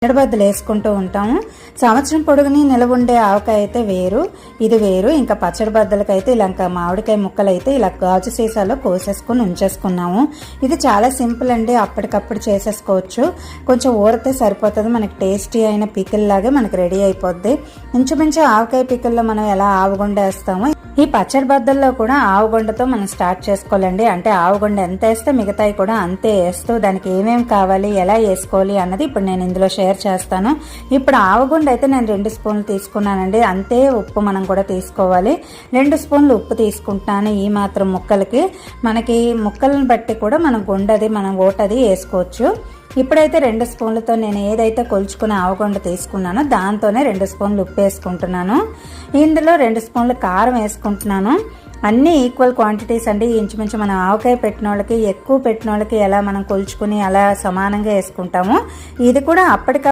ఎడబద్దలు వేసుకుంటూ ఉంటాము. సంవత్సరం పొడుగుని నిలవ ఉండే ఆవకాయ అయితే వేరు, ఇది వేరు. ఇంకా పచ్చడి బద్దలకైతే ఇలా మామిడికాయ ముక్కలు అయితే ఇలా గాజు సీసాలో కోసేసుకుని ఉంచేసుకున్నాము. ఇది చాలా సింపుల్ అండి, అప్పటికప్పుడు చేసేసుకోవచ్చు. కొంచెం ఊరితే సరిపోతుంది, మనకి టేస్టీ అయిన పికిల్ లాగే మనకి రెడీ అయిపోద్ది. ఇంచుమించు ఆవకాయ పికిల్లో మనం ఎలా ఆవగుండ వేస్తామో ఈ పచ్చడి బద్దల్లో కూడా ఆవగుండతో మనం స్టార్ట్ చేసుకోవాలండి. అంటే ఆవగుండ ఎంత వేస్తే మిగతాయి కూడా అంతే వేస్తూ దానికి ఏమేమి కావాలి, ఎలా వేసుకోవాలి అన్నది ఇప్పుడు నేను ఇందులో షేర్ చేస్తాను. ఇప్పుడు ఆవగుండ అయితే నేను 2 స్పూన్లు తీసుకున్నానండి. అంతే ఉప్పు మనం కూడా తీసుకోవాలి. 2 స్పూన్లు ఉప్పు తీసుకుంటున్నాను ఈ మాత్రం ముక్కలకి. మనకి ముక్కలను బట్టి కూడా మనం గుండది మనం ఓటది వేసుకోవచ్చు. ఇప్పుడైతే 2 స్పూన్లతో నేను ఏదైతే కొలుచుకుని ఆవగుండ తీసుకున్నానో దాంతోనే 2 స్పూన్లు ఉప్పు వేసుకుంటున్నాను. ఇందులో 2 స్పూన్లు కారం వేసుకుంటున్నాను. అన్ని ఈక్వల్ క్వాంటిటీస్ అండి. ఇంచుమించు మనం ఆవకాయ పెట్టిన వాళ్ళకి ఎక్కువ పెట్టిన వాళ్ళకి ఎలా మనం కొలుచుకుని అలా సమానంగా వేసుకుంటాము. ఇది కూడా అప్పటికప్పుడు